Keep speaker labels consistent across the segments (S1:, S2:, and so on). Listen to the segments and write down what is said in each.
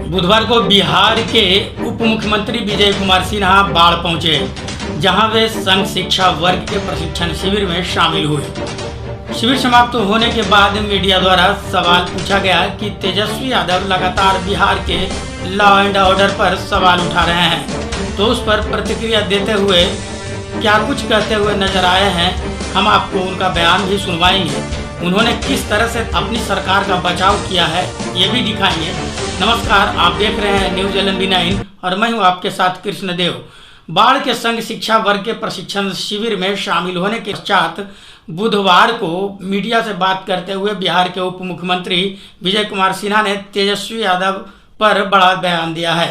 S1: बुधवार को बिहार के उप मुख्यमंत्री विजय कुमार सिन्हा बाढ़ पहुंचे, जहां वे संघ शिक्षा वर्ग के प्रशिक्षण शिविर में शामिल हुए। शिविर समाप्त होने के बाद मीडिया द्वारा सवाल पूछा गया कि तेजस्वी यादव लगातार बिहार के लॉ एंड ऑर्डर पर सवाल उठा रहे हैं, तो उस पर प्रतिक्रिया देते हुए क्या कुछ कहते हुए नजर आए हैं। हम आपको उनका बयान भी सुनवाएंगे। उन्होंने किस तरह से अपनी सरकार का बचाव किया है ये भी दिखाएंगे। नमस्कार, आप देख रहे हैं न्यूज LNB9 और मैं हूं आपके साथ कृष्णदेव। बाढ़ के संघ शिक्षा वर्ग के प्रशिक्षण शिविर में शामिल होने के पश्चात बुधवार को मीडिया से बात करते हुए बिहार के उप मुख्यमंत्री विजय कुमार सिन्हा ने तेजस्वी यादव पर बड़ा बयान दिया है।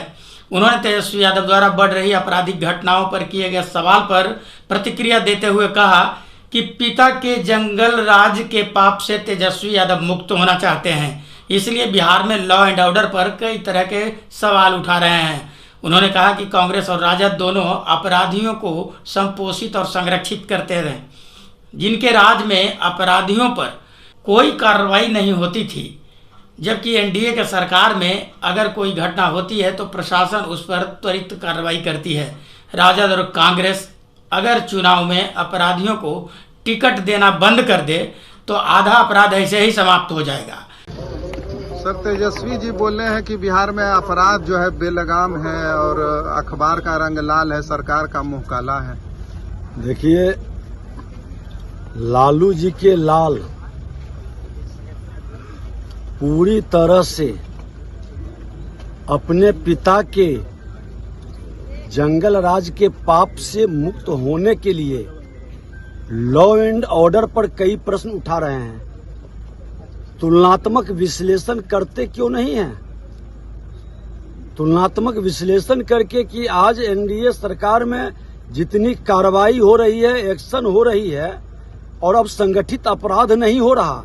S1: उन्होंने तेजस्वी यादव द्वारा बढ़ रही आपराधिक घटनाओं पर किए गए सवाल पर प्रतिक्रिया देते हुए कहा कि पिता के जंगल राज के पाप से तेजस्वी यादव मुक्त होना चाहते हैं, इसलिए बिहार में लॉ एंड ऑर्डर पर कई तरह के सवाल उठा रहे हैं। उन्होंने कहा कि कांग्रेस और राजद दोनों अपराधियों को संपोषित और संरक्षित करते रहे, जिनके राज में अपराधियों पर कोई कार्रवाई नहीं होती थी, जबकि एनडीए के सरकार में अगर कोई घटना होती है तो प्रशासन उस पर त्वरित कार्रवाई करती है। राजद और कांग्रेस अगर चुनाव में अपराधियों को टिकट देना बंद कर दे तो आधा अपराध ऐसे ही समाप्त हो जाएगा।
S2: सर, तेजस्वी जी बोल रहे हैं कि बिहार में अपराध जो है बेलगाम है और अखबार का रंग लाल है, सरकार का मुंह काला है।
S3: देखिए, लालू जी के लाल पूरी तरह से अपने पिता के जंगल राज के पाप से मुक्त होने के लिए लॉ एंड ऑर्डर पर कई प्रश्न उठा रहे हैं। तुलनात्मक विश्लेषण करते क्यों नहीं हैं? तुलनात्मक विश्लेषण करके कि आज एनडीए सरकार में जितनी कार्रवाई हो रही है, एक्शन हो रही है, और अब संगठित अपराध नहीं हो रहा,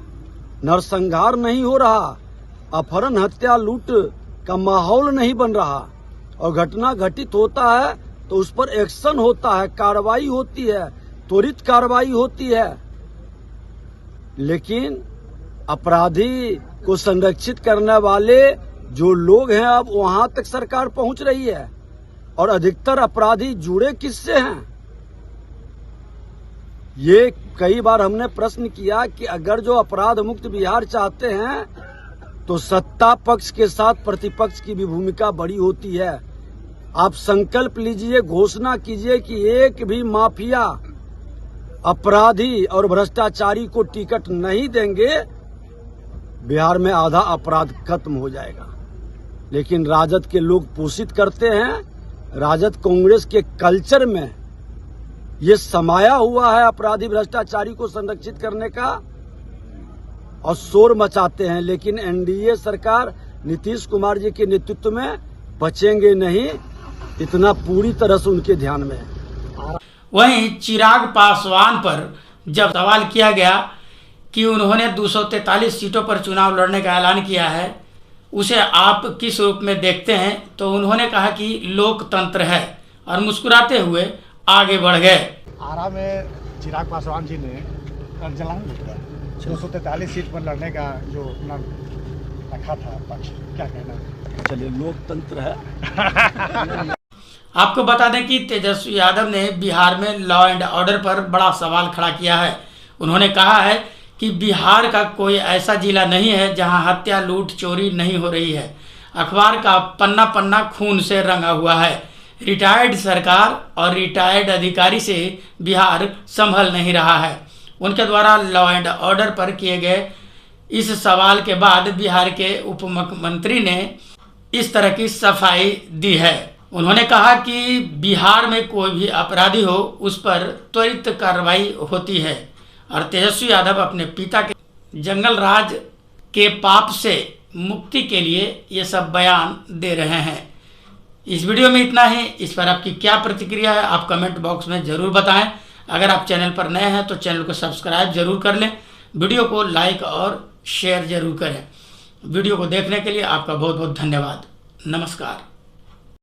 S3: नरसंहार नहीं हो रहा, अपहरण हत्या लूट का माहौल नहीं बन रहा, और घटना घटित होता है तो उस पर एक्शन होता है, कार्रवाई होती है, त्वरित कार्रवाई होती है। लेकिन अपराधी को संरक्षित करने वाले जो लोग हैं, अब वहां तक सरकार पहुंच रही है, और अधिकतर अपराधी जुड़े किससे हैं? ये कई बार हमने प्रश्न किया कि अगर जो अपराध मुक्त बिहार चाहते हैं तो सत्ता पक्ष के साथ प्रतिपक्ष की भी भूमिका बड़ी होती है। आप संकल्प लीजिए, घोषणा कीजिए कि एक भी माफिया, अपराधी और भ्रष्टाचारी को टिकट नहीं देंगे, बिहार में आधा अपराध खत्म हो जाएगा। लेकिन राजद के लोग पोषित करते हैं, राजद कांग्रेस के कल्चर में ये समाया हुआ है अपराधी भ्रष्टाचारी को संरक्षित करने का, और शोर मचाते हैं। लेकिन एनडीए सरकार नीतीश कुमार जी के नेतृत्व में बचेंगे नहीं, इतना पूरी तरह से उनके ध्यान में है।
S1: वहीं चिराग पासवान पर जब सवाल किया गया कि उन्होंने 243 सीटों पर चुनाव लड़ने का ऐलान किया है, उसे आप किस रूप में देखते हैं, तो उन्होंने कहा कि लोकतंत्र है, और मुस्कुराते हुए आगे बढ़ गए।
S4: आरा में चिराग पासवान जी ने 243 सीट पर लड़ने का जो अपना रखा था पक्ष, क्या कहना है?
S3: चलिए, लोकतंत्र है।
S1: आपको बता दें कि तेजस्वी यादव ने बिहार में लॉ एंड ऑर्डर पर बड़ा सवाल खड़ा किया है। उन्होंने कहा है कि बिहार का कोई ऐसा जिला नहीं है जहां हत्या, लूट, चोरी नहीं हो रही है। अखबार का पन्ना पन्ना खून से रंगा हुआ है। रिटायर्ड सरकार और रिटायर्ड अधिकारी से बिहार संभल नहीं रहा है। उनके द्वारा लॉ एंड ऑर्डर पर किए गए इस सवाल के बाद बिहार के उप मुख्यमंत्री ने इस तरह की सफाई दी है। उन्होंने कहा कि बिहार में कोई भी अपराधी हो, उस पर त्वरित कार्रवाई होती है, और तेजस्वी यादव अपने पिता के जंगल राज के पाप से मुक्ति के लिए ये सब बयान दे रहे हैं। इस वीडियो में इतना ही। इस पर आपकी क्या प्रतिक्रिया है, आप कमेंट बॉक्स में ज़रूर बताएं। अगर आप चैनल पर नए हैं तो चैनल को सब्सक्राइब जरूर कर लें, वीडियो को लाइक और शेयर जरूर करें। वीडियो को देखने के लिए आपका बहुत बहुत धन्यवाद। नमस्कार।